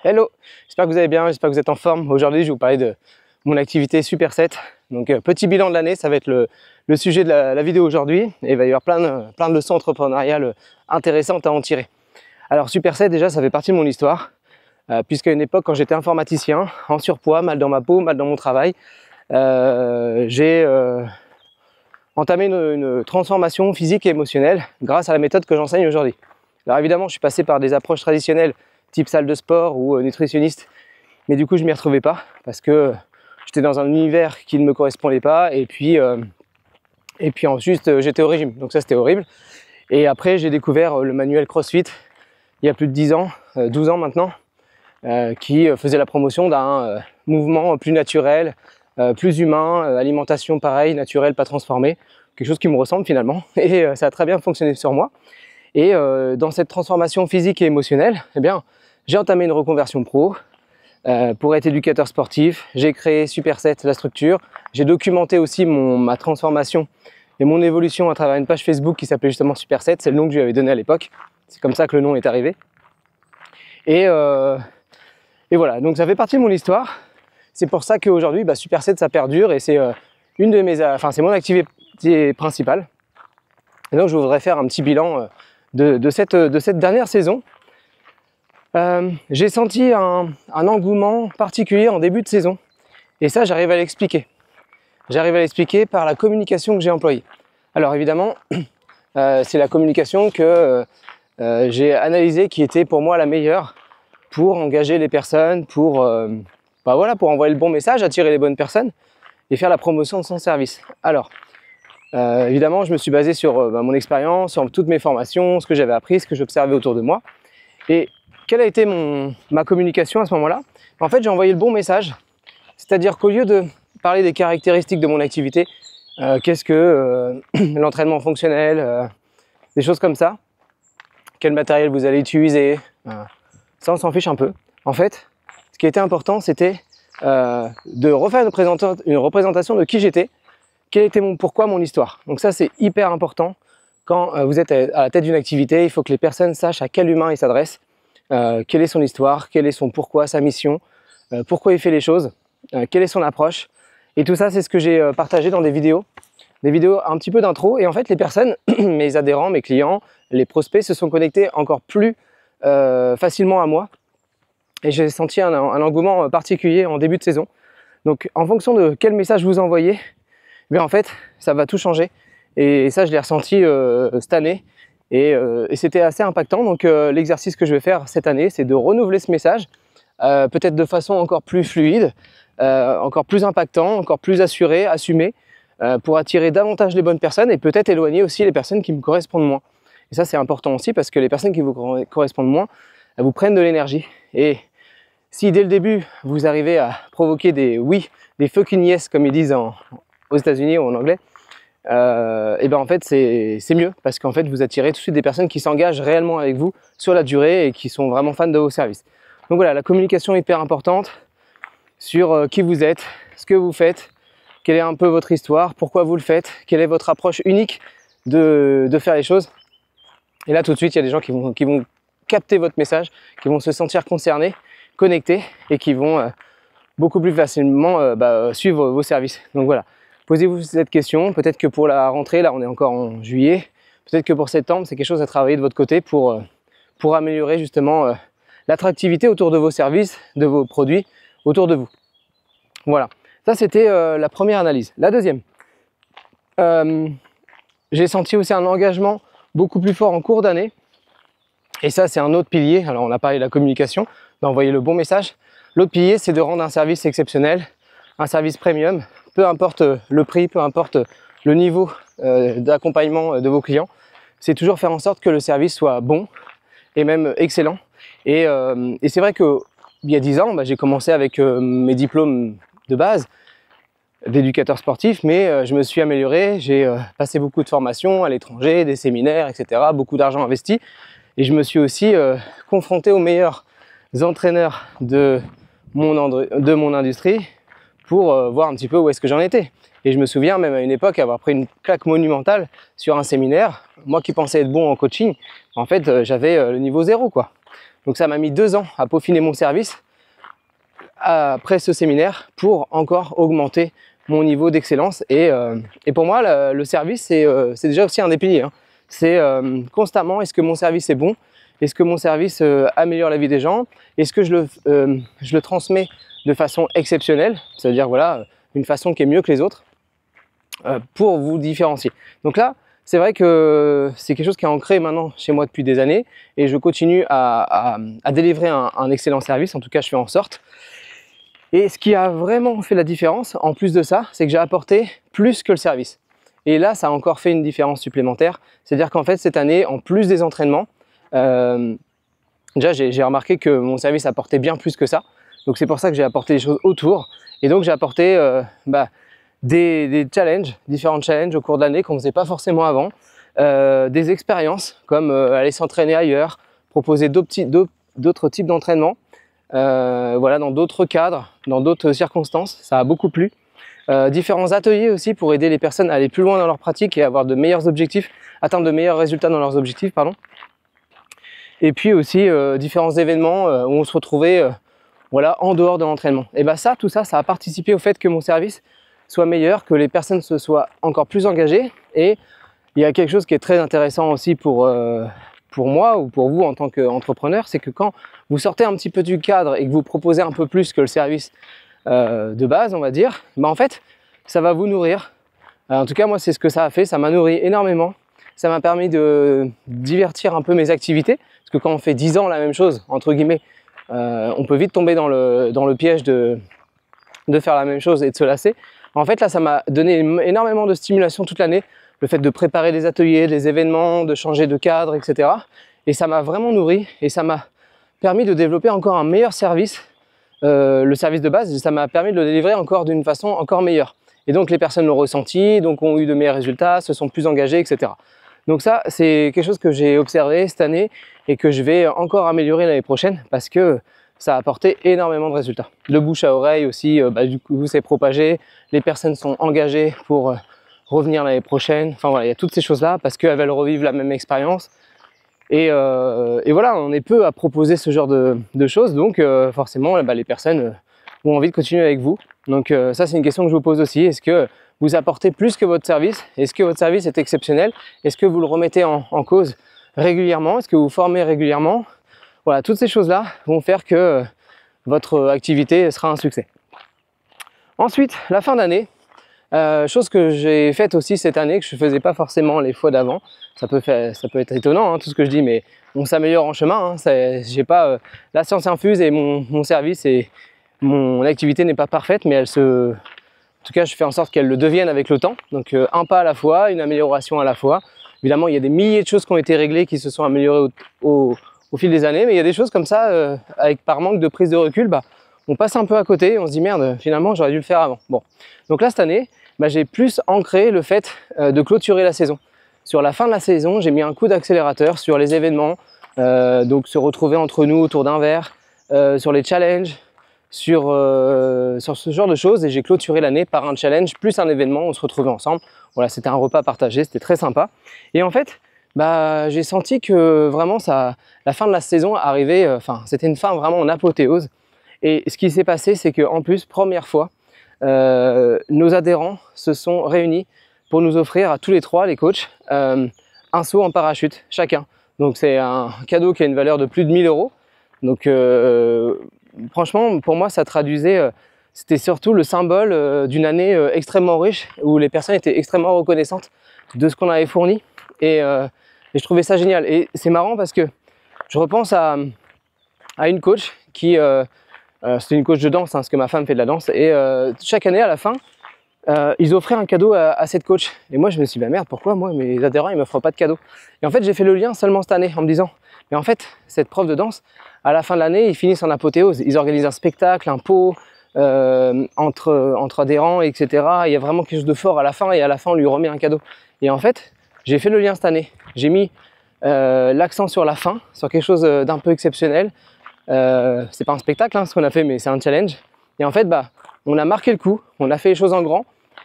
Hello, j'espère que vous allez bien, j'espère que vous êtes en forme. Aujourd'hui, je vais vous parler de mon activité Superset. Donc, petit bilan de l'année, ça va être le sujet de la vidéo aujourd'hui. Et il va y avoir plein de leçons entrepreneuriales intéressantes à en tirer. Alors, Superset, déjà, ça fait partie de mon histoire. Puisqu'à une époque, quand j'étais informaticien, en surpoids, mal dans ma peau, mal dans mon travail, j'ai entamé une transformation physique et émotionnelle grâce à la méthode que j'enseigne aujourd'hui. Alors évidemment, je suis passé par des approches traditionnelles type salle de sport ou nutritionniste, mais du coup je m'y retrouvais pas parce que j'étais dans un univers qui ne me correspondait pas et puis ensuite j'étais au régime, donc ça c'était horrible. Et après j'ai découvert le manuel CrossFit il y a plus de 10 ans, 12 ans maintenant, qui faisait la promotion d'un mouvement plus naturel, plus humain, alimentation pareille, naturelle, pas transformée, quelque chose qui me ressemble finalement, et ça a très bien fonctionné sur moi. Et dans cette transformation physique et émotionnelle, eh bien, j'ai entamé une reconversion pro pour être éducateur sportif. J'ai créé Superset, la structure. J'ai documenté aussi ma transformation et mon évolution à travers une page Facebook qui s'appelait justement Superset. C'est le nom que je lui avais donné à l'époque. C'est comme ça que le nom est arrivé. Et voilà, donc ça fait partie de mon histoire. C'est pour ça qu'aujourd'hui, Superset, ça perdure et c'est c'est mon activité principale. Et donc je voudrais faire un petit bilan de cette dernière saison. J'ai senti un engouement particulier en début de saison et ça j'arrive à l'expliquer. J'arrive à l'expliquer par la communication que j'ai employée. Alors évidemment, c'est la communication que j'ai analysée qui était pour moi la meilleure pour engager les personnes, pour envoyer le bon message, attirer les bonnes personnes et faire la promotion de son service. Alors, évidemment, je me suis basé sur mon expérience, sur toutes mes formations, ce que j'avais appris, ce que j'observais autour de moi. Et quelle a été ma communication à ce moment-là? En fait, j'ai envoyé le bon message, c'est-à-dire qu'au lieu de parler des caractéristiques de mon activité, qu'est-ce que l'entraînement fonctionnel, des choses comme ça, quel matériel vous allez utiliser, ça on s'en fiche un peu. En fait, ce qui était important, c'était de refaire une représentation de qui j'étais, quel était mon pourquoi, mon histoire. Donc ça, c'est hyper important. Quand vous êtes à la tête d'une activité, il faut que les personnes sachent à quel humain ils s'adressent, quelle est son histoire, quel est son pourquoi, sa mission, pourquoi il fait les choses, quelle est son approche. Et tout ça, c'est ce que j'ai partagé dans des vidéos un petit peu d'intro. Et en fait, les personnes, mes adhérents, mes clients, les prospects se sont connectés encore plus facilement à moi. Et j'ai senti un engouement particulier en début de saison. Donc, en fonction de quel message vous envoyez, en fait, ça va tout changer. Et ça, je l'ai ressenti cette année. Et c'était assez impactant. Donc, l'exercice que je vais faire cette année, c'est de renouveler ce message, peut-être de façon encore plus fluide, encore plus impactant, encore plus assuré, assumé, pour attirer davantage les bonnes personnes et peut-être éloigner aussi les personnes qui me correspondent moins. Et ça, c'est important aussi parce que les personnes qui vous correspondent moins, elles vous prennent de l'énergie. Et si dès le début, vous arrivez à provoquer des fucking yes, comme ils disent aux États-Unis ou en anglais, en fait c'est mieux parce qu'en fait vous attirez tout de suite des personnes qui s'engagent réellement avec vous sur la durée et qui sont vraiment fans de vos services. Donc voilà, la communication est hyper importante sur qui vous êtes, ce que vous faites, quelle est un peu votre histoire, pourquoi vous le faites, quelle est votre approche unique de faire les choses. Et là tout de suite il y a des gens qui vont capter votre message, qui vont se sentir concernés, connectés et qui vont beaucoup plus facilement suivre vos services. Donc voilà. Posez-vous cette question, peut-être que pour la rentrée, là on est encore en juillet, peut-être que pour septembre c'est quelque chose à travailler de votre côté pour améliorer justement l'attractivité autour de vos services, de vos produits, autour de vous. Voilà, ça c'était la première analyse. La deuxième, j'ai senti aussi un engagement beaucoup plus fort en cours d'année, et ça c'est un autre pilier. Alors on a parlé de la communication, d'envoyer le bon message. L'autre pilier c'est de rendre un service exceptionnel, un service premium, peu importe le prix, peu importe le niveau d'accompagnement de vos clients, c'est toujours faire en sorte que le service soit bon et même excellent. Et c'est vrai qu'il y a 10 ans, j'ai commencé avec mes diplômes de base d'éducateur sportif, mais je me suis amélioré, j'ai passé beaucoup de formations à l'étranger, des séminaires, etc., beaucoup d'argent investi, et je me suis aussi confronté aux meilleurs entraîneurs de mon industrie, pour voir un petit peu où est-ce que j'en étais. Et je me souviens même à une époque avoir pris une claque monumentale sur un séminaire. Moi qui pensais être bon en coaching, en fait j'avais le niveau 0 quoi. Donc ça m'a mis 2 ans à peaufiner mon service après ce séminaire pour encore augmenter mon niveau d'excellence. Et pour moi, le service, c'est déjà aussi un des piliers, hein. C'est constamment, est-ce que mon service est bon? Est-ce que mon service améliore la vie des gens? Est-ce que je le transmets de façon exceptionnelle? C'est-à-dire, voilà, une façon qui est mieux que les autres pour vous différencier. Donc là, c'est vrai que c'est quelque chose qui est ancré maintenant chez moi depuis des années et je continue à délivrer un excellent service. En tout cas, je fais en sorte. Et ce qui a vraiment fait la différence, en plus de ça, c'est que j'ai apporté plus que le service. Et là, ça a encore fait une différence supplémentaire. C'est-à-dire qu'en fait, cette année, en plus des entraînements, déjà, j'ai remarqué que mon service apportait bien plus que ça. Donc, c'est pour ça que j'ai apporté des choses autour. Et donc, j'ai apporté des challenges, différents challenges au cours de l'année qu'on ne faisait pas forcément avant. Des expériences comme aller s'entraîner ailleurs, proposer d'autres types d'entraînement. Voilà, dans d'autres cadres, dans d'autres circonstances, ça a beaucoup plu. Différents ateliers aussi pour aider les personnes à aller plus loin dans leur pratique et avoir de meilleurs objectifs, atteindre de meilleurs résultats dans leurs objectifs, pardon. Et puis aussi différents événements où on se retrouvait voilà, en dehors de l'entraînement. Et bien tout ça a participé au fait que mon service soit meilleur, que les personnes se soient encore plus engagées. Et il y a quelque chose qui est très intéressant aussi pour moi ou pour vous en tant qu'entrepreneur, c'est que quand vous sortez un petit peu du cadre et que vous proposez un peu plus que le service de base, on va dire, en fait, ça va vous nourrir. En tout cas, moi, c'est ce que ça a fait, ça m'a nourri énormément. Ça m'a permis de divertir un peu mes activités, parce que quand on fait 10 ans la même chose, entre guillemets, on peut vite tomber dans le piège de faire la même chose et de se lasser. En fait, là, ça m'a donné énormément de stimulation toute l'année, le fait de préparer des ateliers, des événements, de changer de cadre, etc. Et ça m'a vraiment nourri et ça m'a permis de développer encore un meilleur service, le service de base, et ça m'a permis de le délivrer encore d'une façon encore meilleure. Et donc les personnes l'ont ressenti, donc ont eu de meilleurs résultats, se sont plus engagées, etc. Donc ça, c'est quelque chose que j'ai observé cette année et que je vais encore améliorer l'année prochaine parce que ça a apporté énormément de résultats. Le bouche à oreille aussi, du coup, c'est propagé, les personnes sont engagées pour revenir l'année prochaine. Enfin voilà, il y a toutes ces choses-là parce qu'elles veulent revivre la même expérience. Et voilà, on est peu à proposer ce genre de choses, donc forcément, les personnes ont envie de continuer avec vous. Donc ça, c'est une question que je vous pose aussi. Est-ce que vous apportez plus que votre service? Est-ce que votre service est exceptionnel? Est-ce que vous le remettez en cause régulièrement? Est-ce que vous formez régulièrement? Voilà, toutes ces choses-là vont faire que votre activité sera un succès. Ensuite, la fin d'année. Chose que j'ai faite aussi cette année, que je ne faisais pas forcément les fois d'avant. Ça peut être étonnant, hein, tout ce que je dis, mais on s'améliore en chemin. Hein. J'ai pas la science infuse et mon service et mon activité n'est pas parfaite, mais en tout cas, je fais en sorte qu'elle le devienne avec le temps. Donc un pas à la fois, une amélioration à la fois. Évidemment, il y a des milliers de choses qui ont été réglées, qui se sont améliorées au fil des années, mais il y a des choses comme ça, par manque de prise de recul, on passe un peu à côté, on se dit merde, finalement j'aurais dû le faire avant. Bon, donc là cette année, j'ai plus ancré le fait de clôturer la saison. Sur la fin de la saison, j'ai mis un coup d'accélérateur sur les événements, donc se retrouver entre nous autour d'un verre, sur les challenges, sur ce genre de choses, et j'ai clôturé l'année par un challenge plus un événement, on se retrouvait ensemble. Voilà, c'était un repas partagé, c'était très sympa. Et en fait, j'ai senti que vraiment la fin de la saison arrivait, c'était une fin vraiment en apothéose. Et ce qui s'est passé, c'est qu'en plus, première fois, nos adhérents se sont réunis pour nous offrir à tous les trois, les coachs, un saut en parachute chacun. Donc c'est un cadeau qui a une valeur de plus de 1000 €. Donc franchement, pour moi, ça traduisait, c'était surtout le symbole d'une année extrêmement riche où les personnes étaient extrêmement reconnaissantes de ce qu'on avait fourni. Et je trouvais ça génial. Et c'est marrant parce que je repense à une coach qui... c'était une coach de danse, hein, parce que ma femme fait de la danse. Et chaque année, à la fin, ils offraient un cadeau à cette coach. Et moi, je me suis dit, merde, pourquoi moi, mes adhérents, ils ne m'offrent pas de cadeau? Et en fait, j'ai fait le lien seulement cette année en me disant, mais en fait, cette prof de danse, à la fin de l'année, ils finissent en apothéose. Ils organisent un spectacle, un pot entre adhérents, etc. Il y a vraiment quelque chose de fort à la fin, et à la fin, on lui remet un cadeau. Et en fait, j'ai fait le lien cette année. J'ai mis l'accent sur la fin, sur quelque chose d'un peu exceptionnel. C'est pas un spectacle, hein, ce qu'on a fait, mais c'est un challenge. Et en fait, on a marqué le coup, on a fait les choses en grand.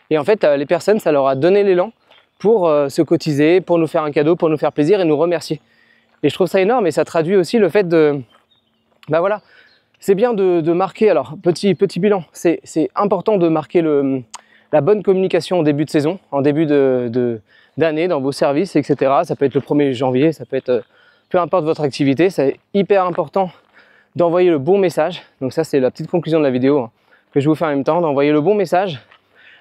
Et en fait, les personnes, ça leur a donné l'élan pour se cotiser, pour nous faire un cadeau, pour nous faire plaisir et nous remercier. Et je trouve ça énorme, et ça traduit aussi le fait de bah voilà, c'est bien de marquer, alors petit bilan, c'est important de marquer la bonne communication en début de saison, en début d'année dans vos services, etc. Ça peut être le 1er janvier, ça peut être peu importe votre activité, c'est hyper important d'envoyer le bon message. Donc ça c'est la petite conclusion de la vidéo hein, que je vous fais en même temps, d'envoyer le bon message.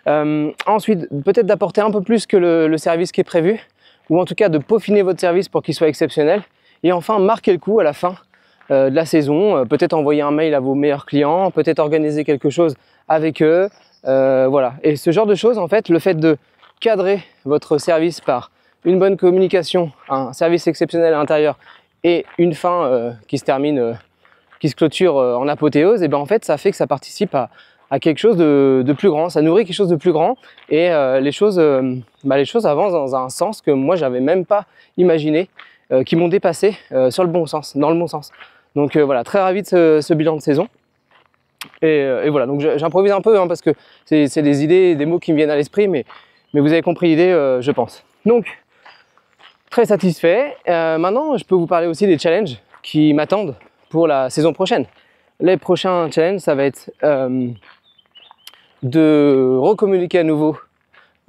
Ensuite, peut-être d'apporter un peu plus que le service qui est prévu, ou en tout cas de peaufiner votre service pour qu'il soit exceptionnel. Et enfin, marquer le coup à la fin de la saison, peut-être envoyer un mail à vos meilleurs clients, peut-être organiser quelque chose avec eux, voilà. Et ce genre de choses, en fait, le fait de cadrer votre service par une bonne communication, un service exceptionnel à l'intérieur et une fin qui se termine, qui se clôture en apothéose, et bien en fait, ça fait que ça participe à quelque chose de plus grand, ça nourrit quelque chose de plus grand et les choses avancent dans un sens que moi j'avais même pas imaginé, qui m'ont dépassé sur le bon sens, dans le bon sens. Donc voilà, très ravi de ce bilan de saison. Et voilà, donc j'improvise un peu hein, parce que c'est des idées, des mots qui me viennent à l'esprit, mais vous avez compris l'idée, je pense. Donc, très satisfait. Maintenant, je peux vous parler aussi des challenges qui m'attendent pour la saison prochaine. Les prochains challenges, ça va être de recommuniquer à nouveau,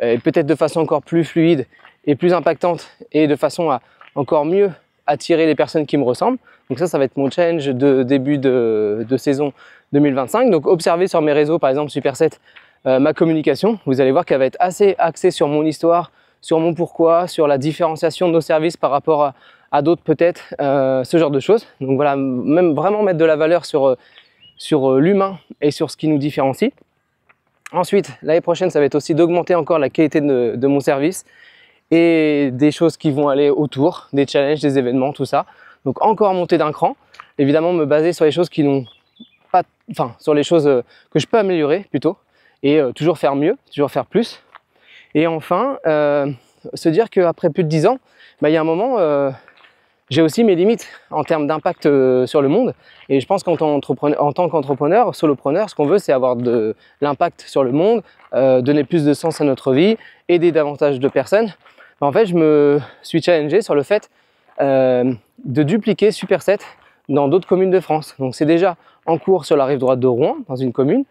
et peut-être de façon encore plus fluide et plus impactante, et de façon à encore mieux attirer les personnes qui me ressemblent. Donc ça va être mon challenge de début de saison 2025. Donc observez sur mes réseaux, par exemple Superset, ma communication. Vous allez voir qu'elle va être assez axée sur mon histoire, sur mon pourquoi, sur la différenciation de nos services par rapport à d'autres peut-être, ce genre de choses. Donc voilà, même vraiment mettre de la valeur sur l'humain et sur ce qui nous différencie. Ensuite, l'année prochaine, ça va être aussi d'augmenter encore la qualité de mon service et des choses qui vont aller autour, des challenges, des événements, tout ça. Donc encore monter d'un cran, évidemment me baser sur les choses qui n'ont pas, enfin sur les choses que je peux améliorer plutôt, et toujours faire mieux, toujours faire plus. Et enfin, se dire qu'après plus de 10 ans, il y a un moment, j'ai aussi mes limites en termes d'impact sur le monde. Et je pense qu'en tant qu'entrepreneur, solopreneur, ce qu'on veut, c'est avoir de l'impact sur le monde, donner plus de sens à notre vie, aider davantage de personnes. En fait, je me suis challengé sur le fait de dupliquer Superset dans d'autres communes de France. Donc c'est déjà en cours sur la rive droite de Rouen, dans une commune.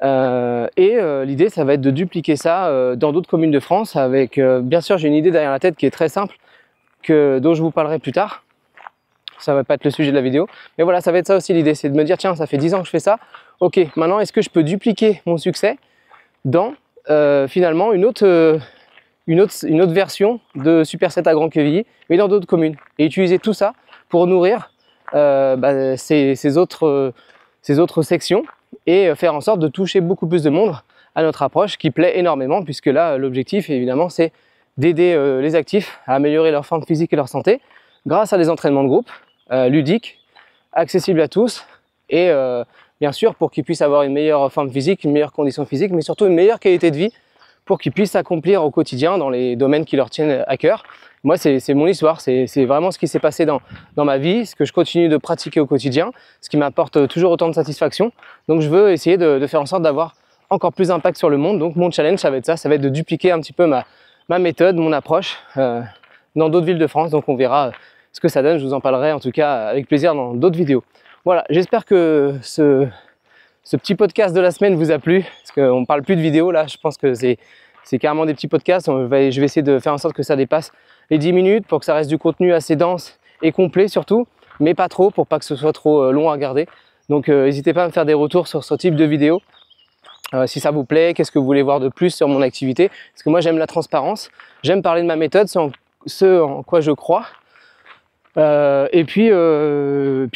L'idée, ça va être de dupliquer ça dans d'autres communes de France avec, bien sûr, j'ai une idée derrière la tête qui est très simple, dont je vous parlerai plus tard. Ça va pas être le sujet de la vidéo, mais voilà, ça va être ça aussi l'idée, c'est de me dire tiens, ça fait 10 ans que je fais ça, ok, maintenant est-ce que je peux dupliquer mon succès dans finalement une autre version de Superset à Grand-Quevilly, mais dans d'autres communes, et utiliser tout ça pour nourrir ces autres sections et faire en sorte de toucher beaucoup plus de monde à notre approche qui plaît énormément, puisque là l'objectif évidemment c'est d'aider les actifs à améliorer leur forme physique et leur santé grâce à des entraînements de groupe ludiques, accessibles à tous et bien sûr pour qu'ils puissent avoir une meilleure forme physique, une meilleure condition physique, mais surtout une meilleure qualité de vie pour qu'ils puissent s'accomplir au quotidien dans les domaines qui leur tiennent à cœur. Moi, c'est mon histoire, c'est vraiment ce qui s'est passé dans ma vie, ce que je continue de pratiquer au quotidien, ce qui m'apporte toujours autant de satisfaction. Donc je veux essayer de faire en sorte d'avoir encore plus d'impact sur le monde. Donc mon challenge, ça va être ça, ça va être de dupliquer un petit peu ma méthode, mon approche dans d'autres villes de France. Donc on verra ce que ça donne, je vous en parlerai en tout cas avec plaisir dans d'autres vidéos. Voilà, j'espère que ce petit podcast de la semaine vous a plu, parce qu'on ne parle plus de vidéos là, je pense que c'est carrément des petits podcasts. Je vais essayer de faire en sorte que ça dépasse les 10 minutes pour que ça reste du contenu assez dense et complet surtout, mais pas trop pour pas que ce soit trop long à regarder. Donc n'hésitez pas à me faire des retours sur ce type de vidéo, si ça vous plaît, qu'est-ce que vous voulez voir de plus sur mon activité, parce que moi j'aime la transparence, j'aime parler de ma méthode, ce en quoi je crois. Et puis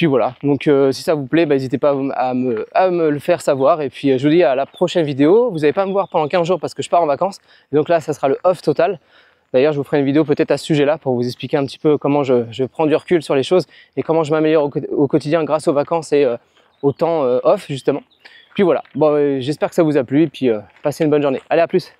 voilà, donc si ça vous plaît, n'hésitez pas à me le faire savoir. Et puis je vous dis à la prochaine vidéo. Vous n'allez pas me voir pendant 15 jours parce que je pars en vacances, donc là ça sera le off total. D'ailleurs je vous ferai une vidéo peut-être à ce sujet là pour vous expliquer un petit peu comment je prends du recul sur les choses et comment je m'améliore au quotidien grâce aux vacances et au temps off justement. Puis voilà, bon, j'espère que ça vous a plu et puis passez une bonne journée. Allez, à plus.